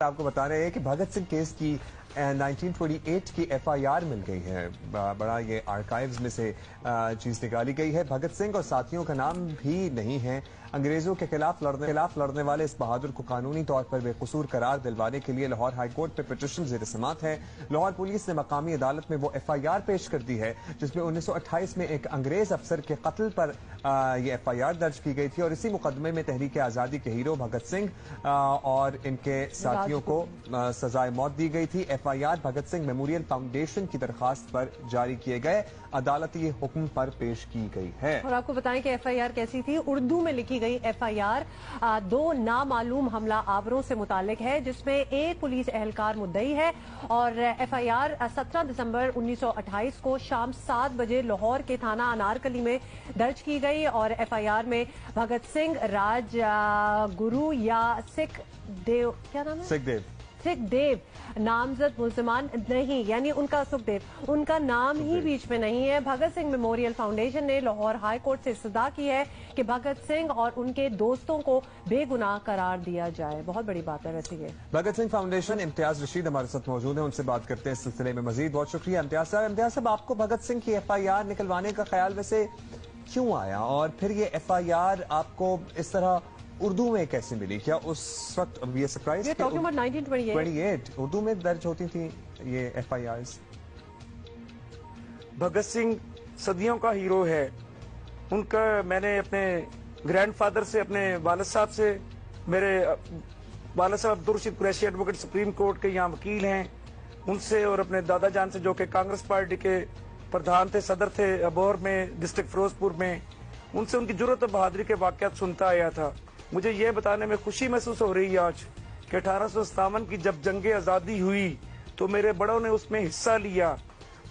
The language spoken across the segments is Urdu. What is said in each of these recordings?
آپ کو بتا رہے ہیں کہ بھگت سنگھ کیس کی 1928 کی FIR مل گئی ہے. بڑا یہ آرکائیوز میں سے چیز نکالی گئی ہے. بھگت سنگھ اور ساتھیوں کا نام بھی نہیں ہے. انگریزوں کے خلاف لڑنے والے اس بہادر کو قانونی طور پر بے قصور قرار دلوانے کے لیے لاہور ہائی کورٹ پہ پٹیشن زیر سماعت ہے. لاہور پولیس نے مقامی عدالت میں وہ FIR پیش کر دی ہے جس میں 1928 میں ایک انگریز افسر کے قتل پر یہ FIR درج کی گئی تھی اور اسی مقدمے میں تحریک آزادی کے ہیرو بھگت سنگھ اور ان کے ساتھیوں کو سزائے موت دی گئی تھی. FIR Bhagat Singh memorial foundation کی درخواست پر جاری کیے گئے عدالتی حکم پر پیش کی گئی ہے. اور آپ کو بتائیں کہ FIR کیسی تھی. اردو میں لکھی گئی FIR 2 نامعلوم حملہ آوروں سے متعلق ہے جس میں ایک پولیس اہلکار مدعی ہے اور FIR 17 دسمبر 1928 کو شام 7 بجے لاہور کے تھانہ انارکلی میں درج کی گئی اور FIR میں بھگت سنگھ راج گرو یا سکھ دیو کیا نام ہے سکھ دیو نامزد ملزمان نہیں، یعنی ان کا سکھ دیو ان کا نام ہی بیچ میں نہیں ہے. بھگت سنگھ میموریل فاؤنڈیشن نے لاہور ہائی کورٹ سے استدعا کی ہے کہ بھگت سنگھ اور ان کے دوستوں کو بے گناہ قرار دیا جائے. بہت بڑی بات ہے ویسے یہ. بھگت سنگھ فاؤنڈیشن امتیاز رشید ہمارے ساتھ موجود ہیں، ان سے بات کرتے ہیں اس سلسلے میں مزید. بہت شکریہ امتیاز صاحب. امتیاز صاحب، آپ کو بھگت سنگھ کی FIR نکلوانے کا خیال ویسے کیوں آیا اور پھر یہ FIR آپ کو اس طرح اردو میں کیسے ملی؟ کیا اس وقت یہ سرپرائز 1928 اردو میں درج ہوتی تھی یہ FIRs؟ بھگت سنگھ صدیوں کا ہیرو ہے. ان کا میں نے اپنے گرینڈ فادر سے، اپنے والد صاحب سے، میرے والد صاحب Abdul Rashid Qureshi advocate supreme court کے یہاں وکیل ہیں، ان سے، اور اپنے دادا جان سے جو کہ کانگریس پارٹی کے پردھان تھے، صدر تھے ابور میں، ڈسٹرکٹ فیروز پور میں، ان سے ان کی جرأت و بہادری کے واقعات سنتا آیا تھا. مجھے یہ بتانے میں خوشی محسوس ہو رہی ہے آج کہ 1857 کی جب جنگ آزادی ہوئی تو میرے بڑوں نے اس میں حصہ لیا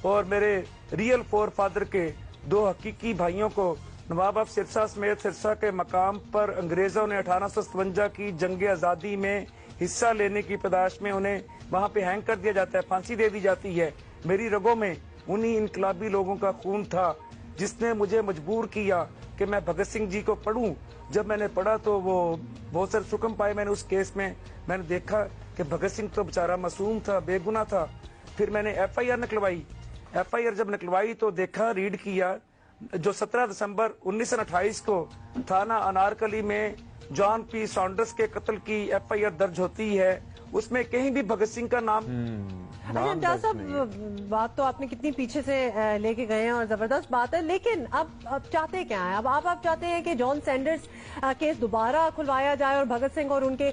اور میرے ریئل فور فادر کے 2 حقیقی بھائیوں کو نواب آف سرسا سمیت سرسا کے مقام پر انگریزوں نے 1857 کی جنگ آزادی میں حصہ لینے کی پاداش میں انہیں وہاں پہ ہینگ کر دیا جاتا ہے، پھانسی دے دی جاتی ہے. میری رگوں میں انہی انقلابی لوگوں کا خون تھا جس نے مجھے مجبور کیا کہ میں بھگت سنگھ جی کو پڑھوں. جب میں نے پڑھا تو وہ بہت سارے شکم پائے میں نے اس کیس میں نے دیکھا کہ بھگت سنگھ تو بیچارہ معصوم تھا، بے گناہ تھا. پھر میں نے FIR نکلوائی. FIR جب نکلوائی تو دیکھا، ریڈ کیا، جو 17 دسمبر 1928 کو تھانہ انارکلی میں جان پی سانڈرس کے قتل کی FIR درج ہوتی ہے، اس میں کہیں بھی بھگت سنگھ کا نام. اچھا امتیاز صاحب، بات تو آپ نے کتنی پیچھے سے لے کے گئے ہیں اور زبردست بات ہے، لیکن اب چاہتے کیا ہیں؟ اب آپ چاہتے ہیں کہ جان سینڈرز کیس دوبارہ کھلوایا جائے اور بھگت سنگھ اور ان کے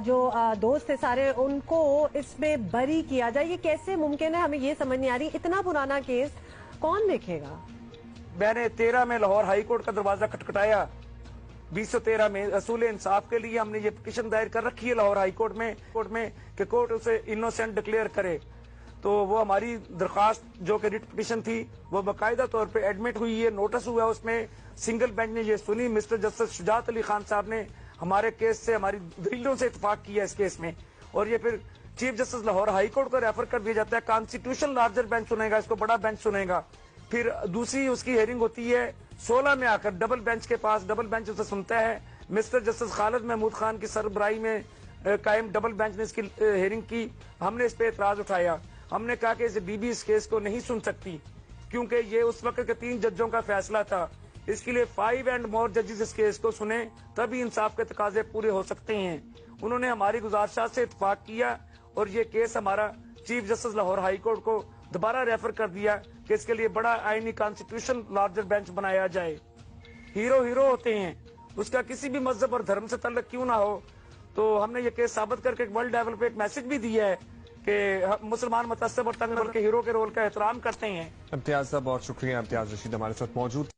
جو دوست تھے سارے، ان کو اس میں بری کیا جائے. یہ کیسے ممکن ہے؟ ہمیں یہ سمجھ نہیں آ رہی. اتنا پرانا کیس کون دیکھے گا؟ میں نے 13 میں لاہور ہائی کورٹ کا دروازہ کھٹکھٹایا. 2013 میں اصول انصاف کے لیے ہم نے یہ پٹیشن دائر کر رکھی ہے لاہور ہائی کورٹ میں کہ کورٹ اسے انوسینٹ ڈکلیئر کرے. تو وہ ہماری درخواست جو کہ ریٹ پٹیشن تھی وہ باقاعدہ طور پہ ایڈمٹ ہوئی ہے، نوٹس ہوا. اس میں سنگل بینچ نے یہ سنی. مسٹر جسٹس شجاعت علی خان صاحب نے ہمارے کیس سے، ہماری دلیلوں سے اتفاق کیا اس کیس میں، اور یہ پھر chief justice Lahore high court کو ریفر کر دیا جاتا ہے. کانسٹیٹیوشن لارجر بینچ سنے گا اس کو، بڑا بینچ سنے گا. پھر دوسری اس کی ہیئرنگ ہوتی ہے 16 میں آ کر ڈبل بینچ کے پاس. ڈبل بینچ اسے سنتا ہے. مسٹر جسٹس خالد محمود خان کی سربراہی میں قائم ڈبل بینچ نے اس کی ہیئرنگ کی. ہم نے اس پہ اعتراض اٹھایا. ہم نے کہا کہ BB اس کیس کو نہیں سن سکتی کیونکہ یہ اس وقت کے 3 ججوں کا فیصلہ تھا. اس کے لیے 5 اینڈ مور ججز اس کیس کو سنیں، تبھی انصاف کے تقاضے پورے ہو سکتے ہیں. انہوں نے ہماری گزارشات سے اتفاق کیا اور یہ کیس ہمارا chief justice Lahore high court کو دوبارہ ریفر کر دیا کہ اس کے لیے بڑا آئینی کانسٹیٹیوشن لارجر بینچ بنایا جائے. ہیرو ہوتے ہیں، اس کا کسی بھی مذہب اور دھرم سے تعلق کیوں نہ ہو. تو ہم نے یہ کیس ثابت کر کے ورلڈ لیول پہ ایک میسج بھی دیا ہے کہ مسلمان متعصب اور تنگ دل کے ہیرو کے رول کا احترام کرتے ہیں. امتیاز صاحب بہت شکریہ. امتیاز رشید ہمارے ساتھ موجود